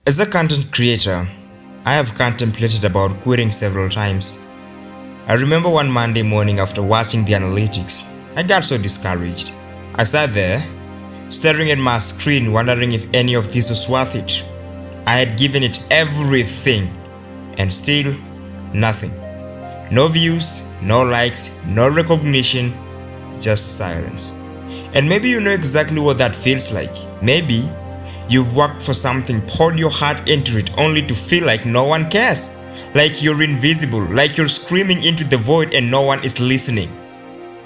As a content creator, I have contemplated about quitting several times. I remember one Monday morning after watching the analytics, I got so discouraged. I sat there, staring at my screen, wondering if any of this was worth it. I had given it everything, and still nothing. No views, no likes, no recognition, just silence. And maybe you know exactly what that feels like. Maybe you've worked for something, poured your heart into it, only to feel like no one cares. Like you're invisible, like you're screaming into the void and no one is listening.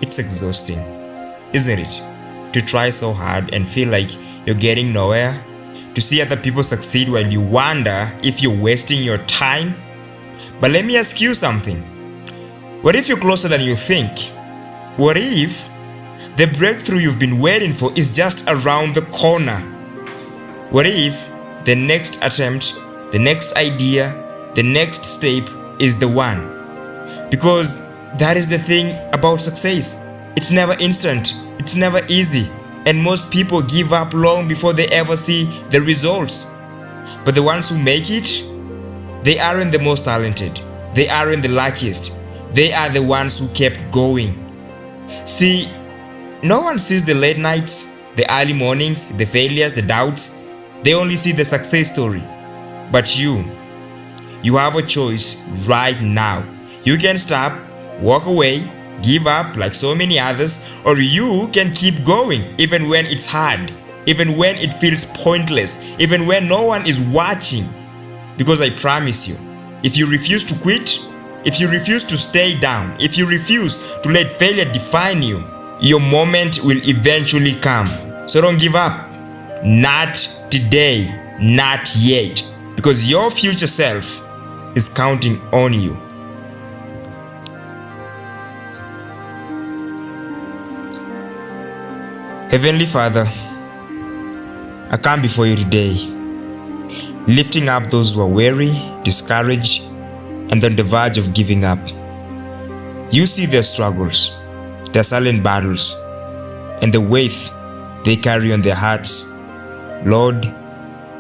It's exhausting, isn't it? To try so hard and feel like you're getting nowhere. To see other people succeed while you wonder if you're wasting your time. But let me ask you something. What if you're closer than you think? What if the breakthrough you've been waiting for is just around the corner? What if the next attempt, the next idea, the next step is the one? Because that is the thing about success. It's never instant, it's never easy, and most people give up long before they ever see the results. But the ones who make it, they aren't the most talented, they aren't the luckiest, they are the ones who kept going. See, no one sees the late nights, the early mornings, the failures, the doubts. They only see the success story. But you have a choice right now. You can stop, walk away, give up like so many others, or you can keep going even when it's hard, even when it feels pointless, even when no one is watching. Because I promise you, if you refuse to quit, if you refuse to stay down, if you refuse to let failure define you, your moment will eventually come. So don't give up. Not today, not yet, because your future self is counting on you. Heavenly Father, I come before you today, lifting up those who are weary, discouraged, and on the verge of giving up. You see their struggles, their silent battles, and the weight they carry on their hearts. Lord,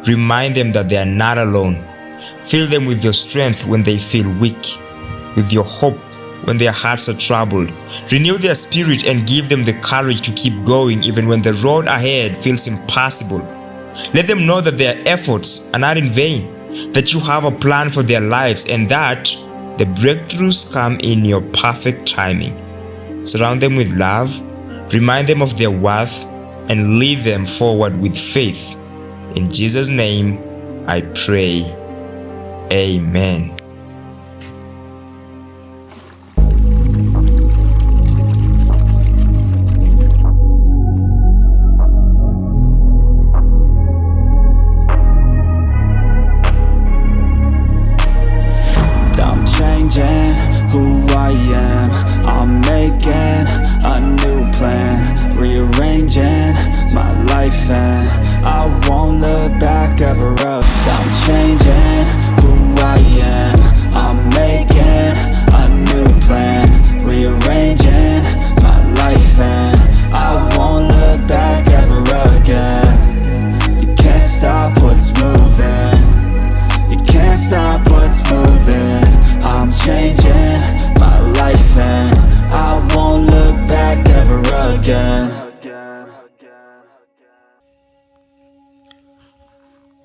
remind them that they are not alone. Fill them with your strength when they feel weak, with your hope when their hearts are troubled. Renew their spirit and give them the courage to keep going even when the road ahead feels impossible. Let them know that their efforts are not in vain, that you have a plan for their lives, and that the breakthroughs come in your perfect timing. Surround them with love, remind them of their worth, and lead them forward with faith. In Jesus' name, I pray. Amen. I'm changing who I am. I'm making a new plan, rearranging my life, and I won't look back ever up. I'm changing who I am. I'm making a new plan, rearranging my life, and I won't look back ever again. You can't stop what's moving. You can't stop what's moving. I'm changing my life, and I won't look back ever again.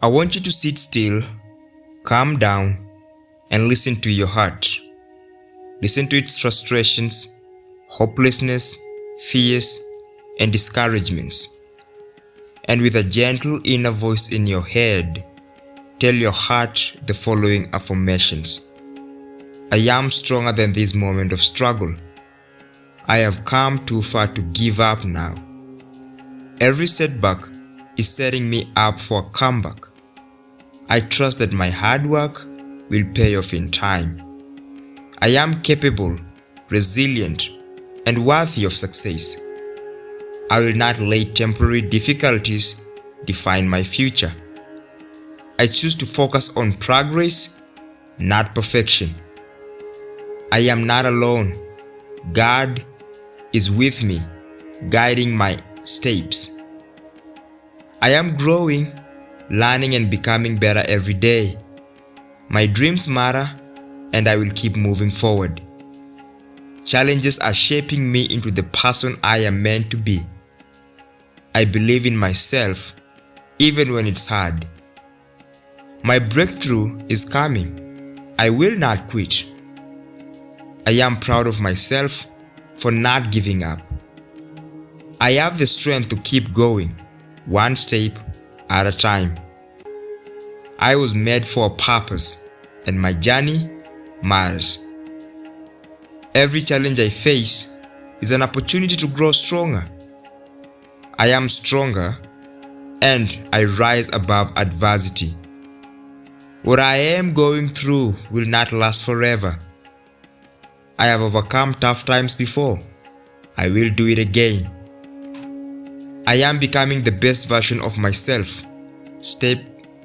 I want you to sit still, calm down, and listen to your heart. Listen to its frustrations, hopelessness, fears, and discouragements. And with a gentle inner voice in your head, tell your heart the following affirmations. I am stronger than this moment of struggle. I have come too far to give up now. Every setback is setting me up for a comeback. I trust that my hard work will pay off in time. I am capable, resilient, and worthy of success. I will not let temporary difficulties define my future. I choose to focus on progress, not perfection. I am not alone. God is with me, guiding my steps. I am growing, learning and becoming better every day. My dreams matter, and I will keep moving forward. Challenges are shaping me into the person I am meant to be. I believe in myself, even when it's hard. My breakthrough is coming. I will not quit. I am proud of myself for not giving up. I have the strength to keep going, one step at a time. I was made for a purpose, and my journey matters. Every challenge I face is an opportunity to grow stronger. I am stronger, and I rise above adversity. What I am going through will not last forever. I have overcome tough times before. I will do it again. I am becoming the best version of myself, step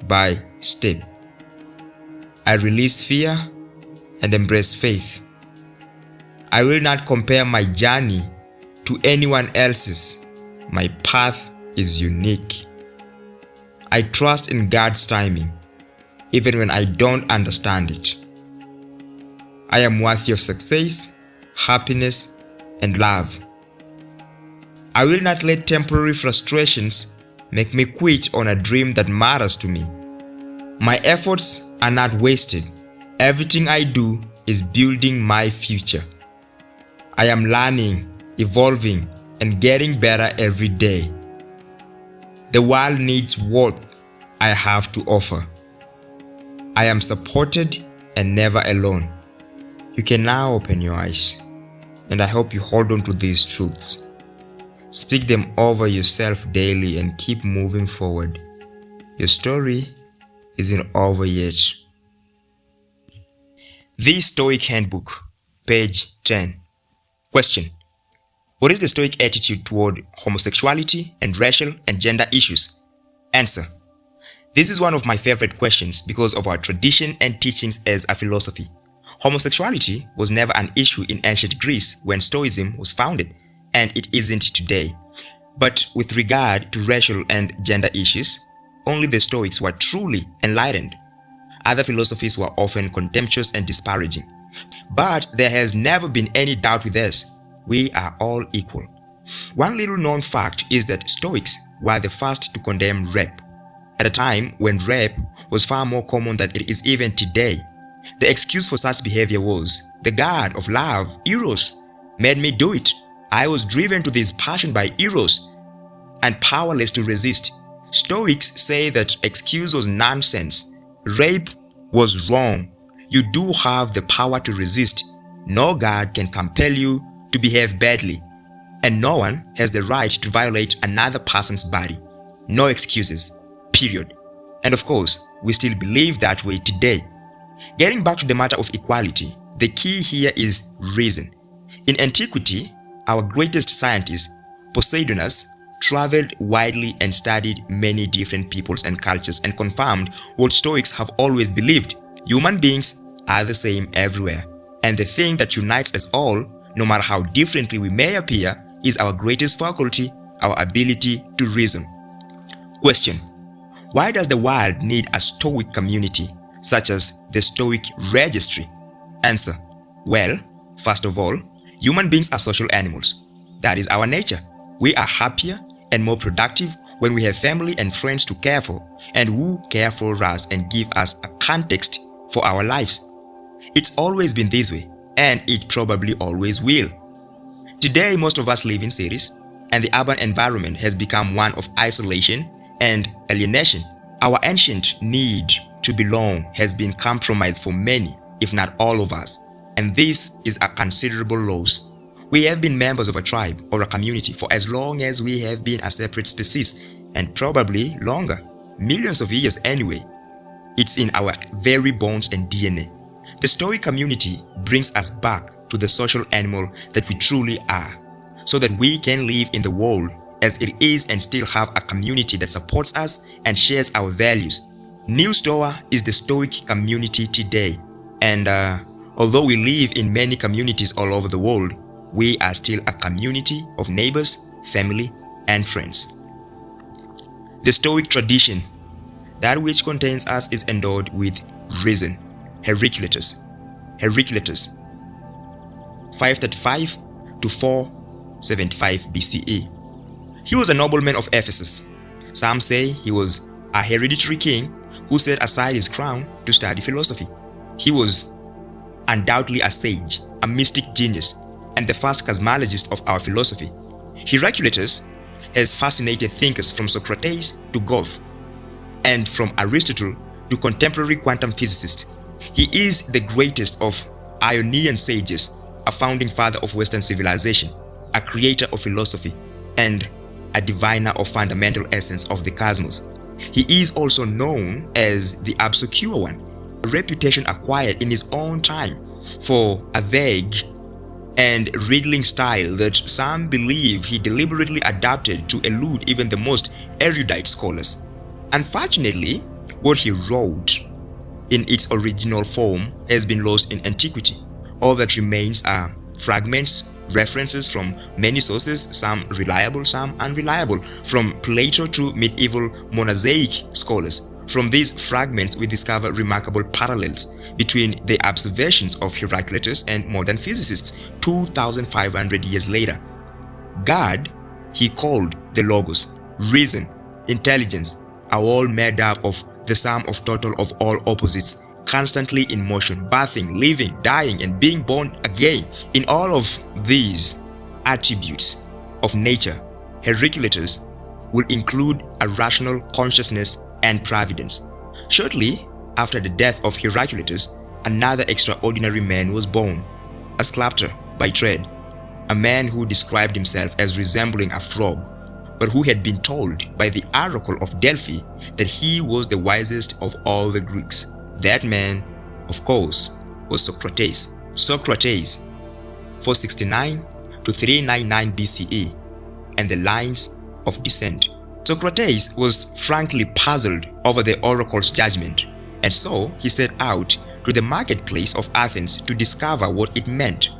by step. I release fear and embrace faith. I will not compare my journey to anyone else's. My path is unique. I trust in God's timing, even when I don't understand it. I am worthy of success, happiness, and love. I will not let temporary frustrations make me quit on a dream that matters to me. My efforts are not wasted. Everything I do is building my future. I am learning, evolving, and getting better every day. The world needs what I have to offer. I am supported and never alone. You can now open your eyes, and I hope you hold on to these truths. Speak them over yourself daily and keep moving forward. Your story isn't over yet. The Stoic Handbook, page 10. Question: what is the Stoic attitude toward homosexuality and racial and gender issues? Answer: this is one of my favorite questions because of our tradition and teachings as a philosophy. Homosexuality was never an issue in ancient Greece when Stoicism was founded, and it isn't today. But with regard to racial and gender issues, only the Stoics were truly enlightened. Other philosophies were often contemptuous and disparaging. But there has never been any doubt with us. We are all equal. One little known fact is that Stoics were the first to condemn rape, at a time when rape was far more common than it is even today. The excuse for such behavior was, the god of love, Eros, made me do it. I was driven to this passion by Eros and powerless to resist. Stoics say that excuse was nonsense. Rape was wrong. You do have the power to resist. No god can compel you to behave badly, and no one has the right to violate another person's body. No excuses, period. And of course, we still believe that way today. Getting back to the matter of equality, the key here is reason. In antiquity, our greatest scientist, Poseidonus, traveled widely and studied many different peoples and cultures and confirmed what Stoics have always believed. Human beings are the same everywhere, and the thing that unites us all, no matter how differently we may appear, is our greatest faculty, our ability to reason. Question: why does the world need a Stoic community, such as the Stoic Registry? Answer: well, first of all, human beings are social animals. That is our nature. We are happier and more productive when we have family and friends to care for, and who care for us and give us a context for our lives. It's always been this way, and it probably always will. Today, most of us live in cities, and the urban environment has become one of isolation and alienation. Our ancient need to belong has been compromised for many, if not all of us, and this is a considerable loss. We have been members of a tribe or a community for as long as we have been a separate species, and probably longer, millions of years anyway. It's in our very bones and DNA. The Stoic community brings us back to the social animal that we truly are, so that we can live in the world as it is and still have a community that supports us and shares our values. New Stoa is the Stoic community today, and although we live in many communities all over the world, we are still a community of neighbors, family, and friends. The Stoic tradition. That which contains us is endowed with reason. Heraclitus. 535 to 475 BCE. He was a nobleman of Ephesus. Some say he was a hereditary king who set aside his crown to study philosophy. He was undoubtedly a sage, a mystic genius, and the first cosmologist of our philosophy. Heraclitus has fascinated thinkers from Socrates to Goethe, and from Aristotle to contemporary quantum physicists. He is the greatest of Ionian sages, a founding father of Western civilization, a creator of philosophy, and a diviner of fundamental essence of the cosmos. He is also known as the Obscure One, a reputation acquired in his own time for a vague and riddling style that some believe he deliberately adapted to elude even the most erudite scholars. Unfortunately, what he wrote in its original form has been lost in antiquity. All that remains are fragments, references from many sources, some reliable, some unreliable, from Plato to medieval Mosaic scholars. From these fragments, we discover remarkable parallels between the observations of Heraclitus and modern physicists 2,500 years later. God, he called the Logos. Reason, intelligence are all made up of the sum of total of all opposites, constantly in motion, birthing, living, dying, and being born again. In all of these attributes of nature, Heraclitus will include a rational consciousness and providence. Shortly after the death of Heraclitus, another extraordinary man was born, a sculptor by trade, a man who described himself as resembling a frog, but who had been told by the oracle of Delphi that he was the wisest of all the Greeks. That man, of course, was Socrates. 469 to 399 BCE, and the lines of descent. Socrates was frankly puzzled over the oracle's judgment, and so he set out to the marketplace of Athens to discover what it meant,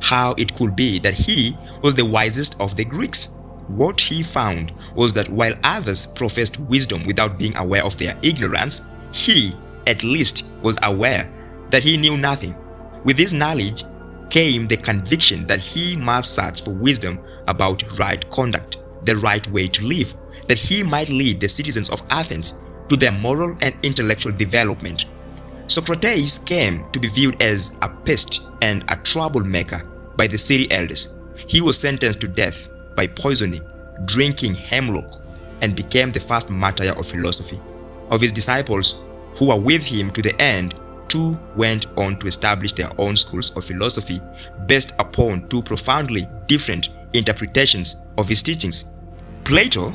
how it could be that he was the wisest of the Greeks. What he found was that while others professed wisdom without being aware of their ignorance, he at least was aware that he knew nothing. With this knowledge came the conviction that he must search for wisdom about right conduct, the right way to live, that he might lead the citizens of Athens to their moral and intellectual development. Socrates came to be viewed as a pest and a troublemaker by the city elders. He was sentenced to death by poisoning, drinking hemlock, and became the first martyr of philosophy. Of his disciples who were with him to the end, 2 went on to establish their own schools of philosophy based upon 2 profoundly different interpretations of his teachings. Plato,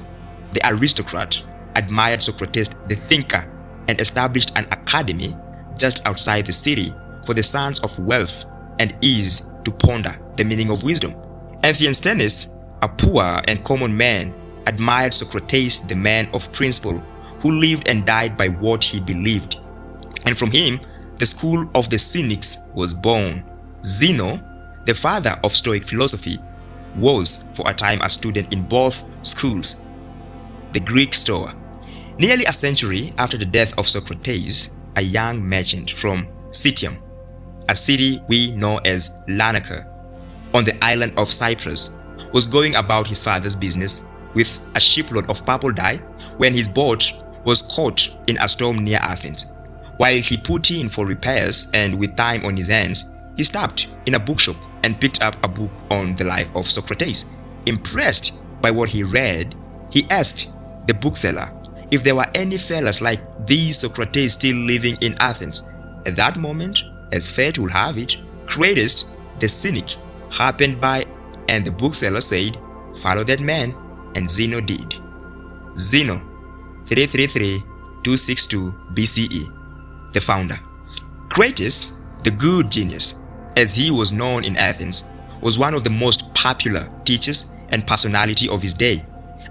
the aristocrat, admired Socrates the thinker and established an academy just outside the city for the sons of wealth and ease to ponder the meaning of wisdom. Theophanes, a poor and common man, admired Socrates the man of principle who lived and died by what he believed. And from him, the school of the Cynics was born. Zeno, the father of Stoic philosophy, was for a time a student in both schools. The Greek Stoa. Nearly a century after the death of Socrates, a young merchant from Citium, a city we know as Larnaca, on the island of Cyprus, was going about his father's business with a shipload of purple dye when his boat was caught in a storm near Athens. While he put in for repairs and with time on his hands, he stopped in a bookshop and picked up a book on the life of Socrates. Impressed by what he read, he asked the bookseller if there were any fellas like these Socrates still living in Athens. At that moment, as fate would have it, Crates, the cynic, happened by, and the bookseller said, "Follow that man," and Zeno did. Zeno, 333-262 BCE, the founder. Crates, the good genius, as he was known in Athens, was one of the most popular teachers and personality of his day.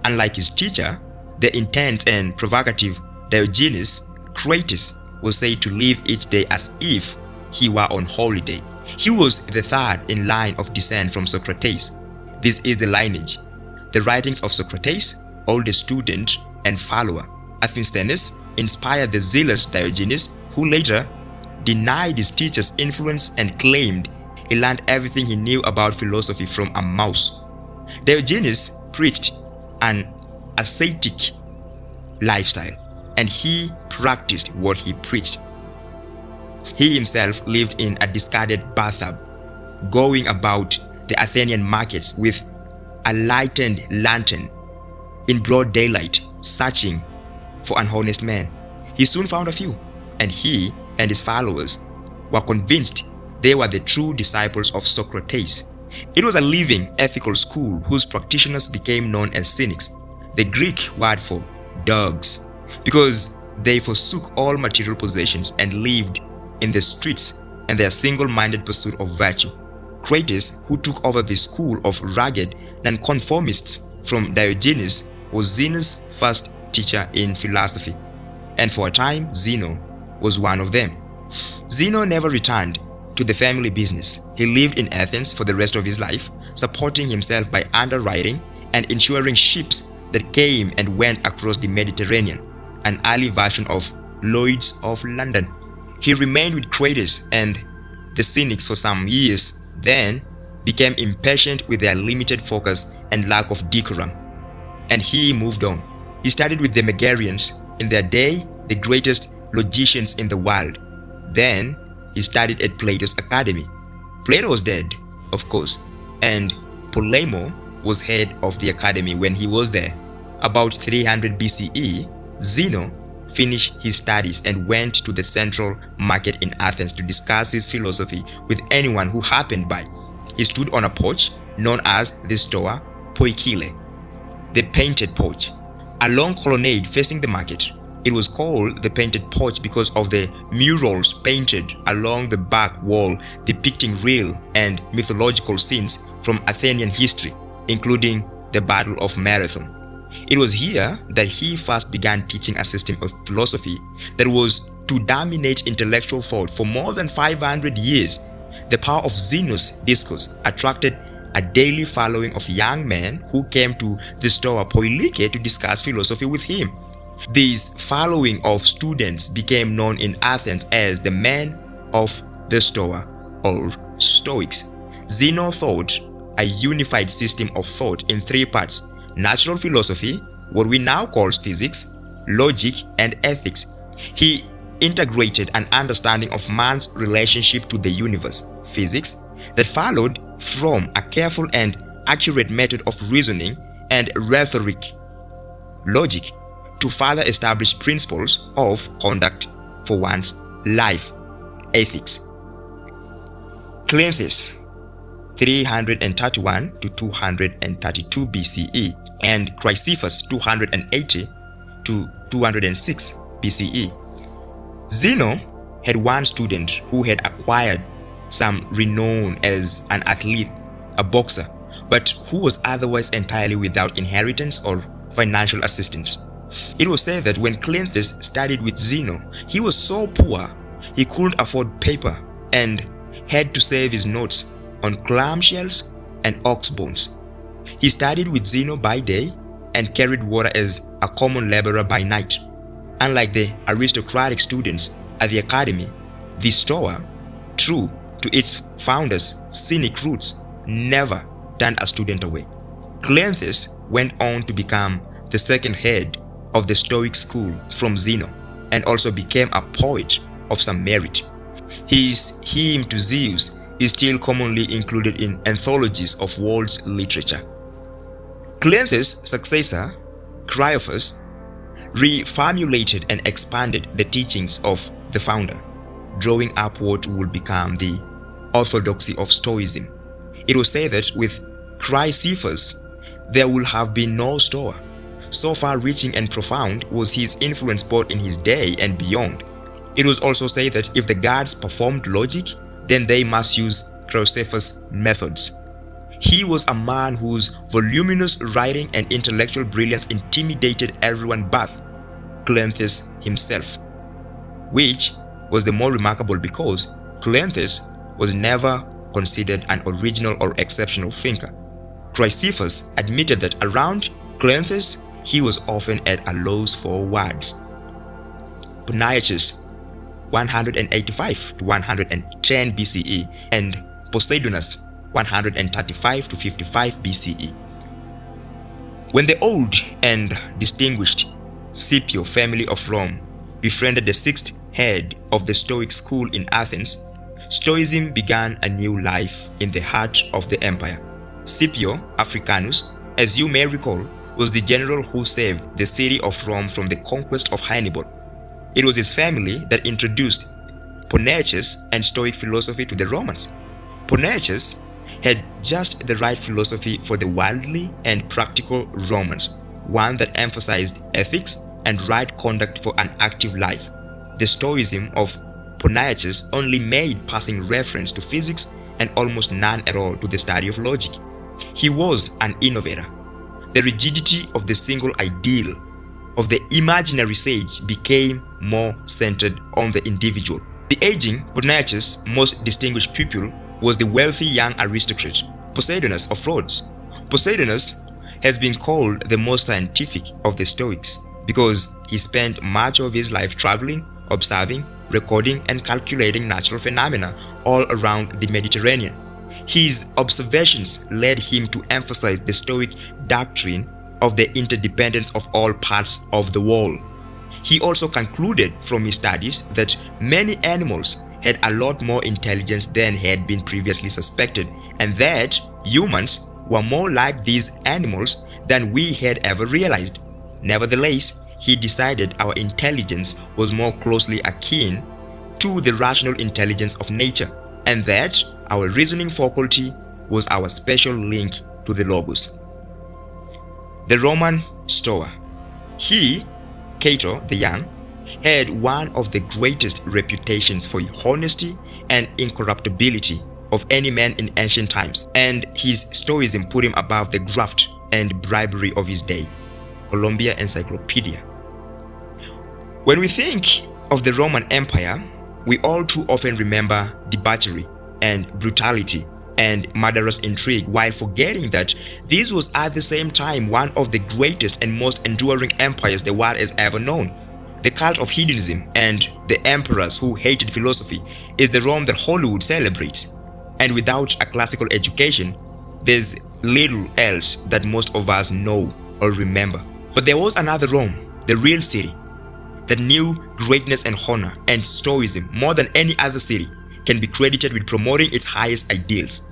Unlike his teacher, the intense and provocative Diogenes, Crates was said to live each day as if he were on holiday. He was the third in line of descent from Socrates. This is the lineage. The writings of Socrates, oldest student and follower. Theophanes inspired the zealous Diogenes, who later denied his teacher's influence and claimed he learned everything he knew about philosophy from a mouse. Diogenes preached an ascetic lifestyle, and he practiced what he preached. He himself lived in a discarded bathtub, going about the Athenian markets with a lighted lantern in broad daylight, searching for an honest man. He soon found a few, and he and his followers were convinced they were the true disciples of Socrates. It was a living, ethical school whose practitioners became known as cynics, the Greek word for dogs, because they forsook all material possessions and lived in the streets in their single-minded pursuit of virtue. Crates, who took over the school of rugged nonconformists from Diogenes, was Zeno's first teacher in philosophy, and for a time Zeno was one of them. Zeno never returned to the family business. He lived in Athens for the rest of his life, supporting himself by underwriting and insuring ships that came and went across the Mediterranean, an early version of Lloyd's of London. He remained with Crates and the Cynics for some years, then became impatient with their limited focus and lack of decorum, and he moved on. He studied with the Megarians, in their day the greatest logicians in the world. Then he studied at Plato's academy. Plato was dead, of course, and Polemo was head of the academy when he was there. About 300 BCE, Zeno finished his studies and went to the central market in Athens to discuss his philosophy with anyone who happened by. He stood on a porch known as the Stoa Poikile, the painted porch, a long colonnade facing the market. It was called the painted porch because of the murals painted along the back wall depicting real and mythological scenes from Athenian history, including the Battle of Marathon. It was here that he first began teaching a system of philosophy that was to dominate intellectual thought for more than 500 years. The power of Zeno's discourse attracted a daily following of young men who came to the Stoa Poikile to discuss philosophy with him. This following of students became known in Athens as the men of the Stoa, or Stoics. Zeno taught a unified system of thought in three parts: natural philosophy, what we now call physics, logic, and ethics. He integrated an understanding of man's relationship to the universe, physics, that followed from a careful and accurate method of reasoning, and rhetoric, logic, to further establish principles of conduct for one's life, ethics. Cleanthes, 331 to 232 BCE, and Chrysippus, 280 to 206 BCE. Zeno had one student who had acquired some renown as an athlete, a boxer, but who was otherwise entirely without inheritance or financial assistance. It was said that when Cleanthes studied with Zeno, he was so poor he couldn't afford paper and had to save his notes on clamshells and ox bones. He studied with Zeno by day and carried water as a common laborer by night. Unlike the aristocratic students at the academy, the Stoa, true to its founders' cynic roots, never turned a student away. Cleanthes went on to become the second head of the Stoic school from Zeno, and also became a poet of some merit. His hymn to Zeus is still commonly included in anthologies of world literature. Cleanthes' successor, Chrysippus, reformulated and expanded the teachings of the founder, drawing up what would become the orthodoxy of Stoicism. It was said that with Chrysippus, there would have been no Stoa. So far-reaching and profound was his influence both in his day and beyond. It was also said that if the gods performed logic, then they must use Chrysippus' methods. He was a man whose voluminous writing and intellectual brilliance intimidated everyone but Cleanthes himself, which was the more remarkable because Cleanthes was never considered an original or exceptional thinker. Chrysippus admitted that around Cleanthes, he was often at a loss for words. Panaeus 185 to 110 BCE, and Poseidonus 135 to 55 BCE. When the old and distinguished Scipio family of Rome befriended the sixth head of the Stoic school in Athens, Stoicism began a new life in the heart of the empire. Scipio Africanus, as you may recall, was the general who saved the city of Rome from the conquest of Hannibal. It was his family that introduced Panaeus and Stoic philosophy to the Romans. Panaeus had just the right philosophy for the worldly and practical Romans, one that emphasized ethics and right conduct for an active life. The Stoicism of Panaeus only made passing reference to physics and almost none at all to the study of logic. He was an innovator. The rigidity of the single ideal of the imaginary sage became more centered on the individual. The aging Panaeus' most distinguished pupil was the wealthy young aristocrat Poseidonus of Rhodes. Poseidonus has been called the most scientific of the Stoics because he spent much of his life traveling, observing, recording, and calculating natural phenomena all around the Mediterranean. His observations led him to emphasize the Stoic doctrine of the interdependence of all parts of the world. He also concluded from his studies that many animals had a lot more intelligence than had been previously suspected, and that humans were more like these animals than we had ever realized. Nevertheless, he decided our intelligence was more closely akin to the rational intelligence of nature, and that our reasoning faculty was our special link to the Logos. The Roman Stoa. He, Cato the Young, had one of the greatest reputations for honesty and incorruptibility of any man in ancient times, and his Stoicism put him above the graft and bribery of his day. Columbia Encyclopedia. When we think of the Roman Empire, we all too often remember debauchery and brutality and murderous intrigue, while forgetting that this was at the same time one of the greatest and most enduring empires the world has ever known. The cult of hedonism and the emperors who hated philosophy is the Rome that Hollywood celebrates. And without a classical education, there's little else that most of us know or remember. But there was another Rome, the real city, that knew greatness and honor, and Stoicism, more than any other city, can be credited with promoting its highest ideals.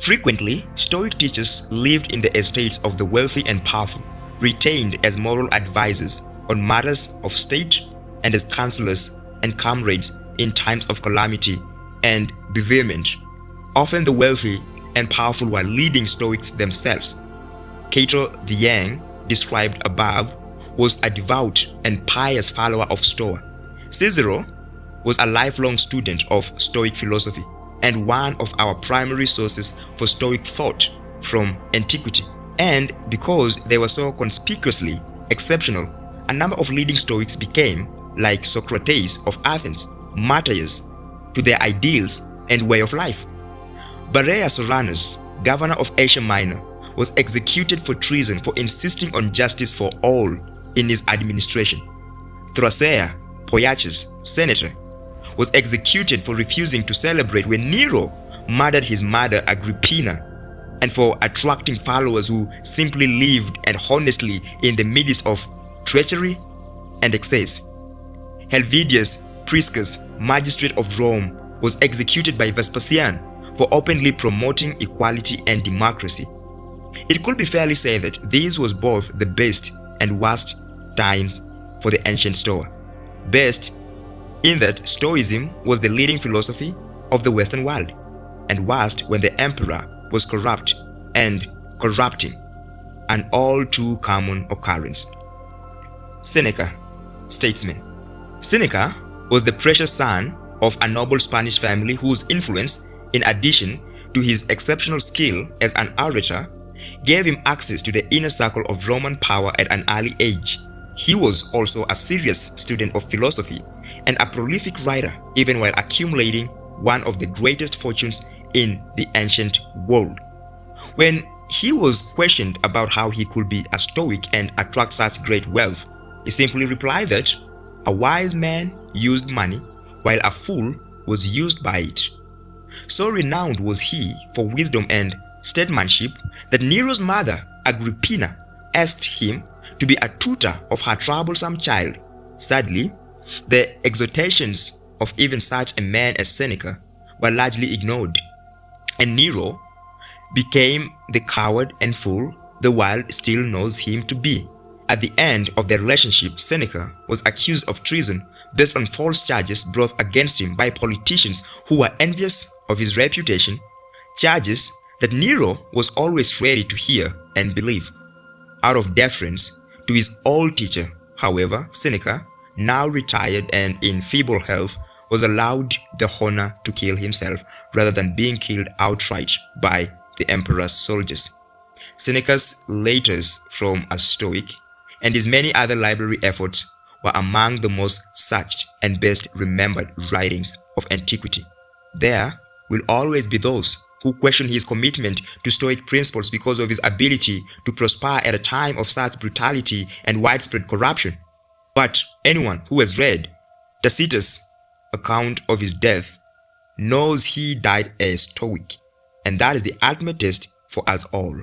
Frequently, Stoic teachers lived in the estates of the wealthy and powerful, retained as moral advisors on matters of state, and as counselors and comrades in times of calamity and bereavement. Often the wealthy and powerful were leading Stoics themselves. Cato the Young, described above, was a devout and pious follower of Stoa. Cicero was a lifelong student of Stoic philosophy and one of our primary sources for Stoic thought from antiquity. And because they were so conspicuously exceptional, a number of leading Stoics became, like Socrates of Athens, martyrs to their ideals and way of life. Barea Soranus, governor of Asia Minor, was executed for treason for insisting on justice for all in his administration. Thrasea Poiaches, senator, was executed for refusing to celebrate when Nero murdered his mother Agrippina, and for attracting followers who simply lived and honestly in the midst of treachery and excess. Helvidius Priscus, magistrate of Rome, was executed by Vespasian for openly promoting equality and democracy. It could be fairly said that this was both the best and worst time for the ancient Stoa. Best in that Stoicism was the leading philosophy of the Western world, and worst when the emperor was corrupt and corrupting, an all too common occurrence. Seneca, statesman. Seneca was the precious son of a noble Spanish family whose influence, in addition to his exceptional skill as an orator, gave him access to the inner circle of Roman power at an early age. He was also a serious student of philosophy and a prolific writer, even while accumulating one of the greatest fortunes in the ancient world. When he was questioned about how he could be a Stoic and attract such great wealth, he simply replied that A wise man used money, while a fool was used by it. So renowned was he for wisdom and statesmanship that Nero's mother, Agrippina, asked him to be a tutor of her troublesome child. Sadly, the exhortations of even such a man as Seneca were largely ignored, and Nero became the coward and fool the world still knows him to be. At the end of their relationship, Seneca was accused of treason based on false charges brought against him by politicians who were envious of his reputation, charges that Nero was always ready to hear and believe. Out of deference to his old teacher, however, Seneca, now retired and in feeble health, was allowed the honor to kill himself rather than being killed outright by the emperor's soldiers. Seneca's letters from a Stoic and his many other library efforts were among the most searched and best remembered writings of antiquity. There will always be those who question his commitment to Stoic principles because of his ability to prosper at a time of such brutality and widespread corruption. But anyone who has read Tacitus' account of his death knows he died a Stoic, and that is the ultimate test for us all.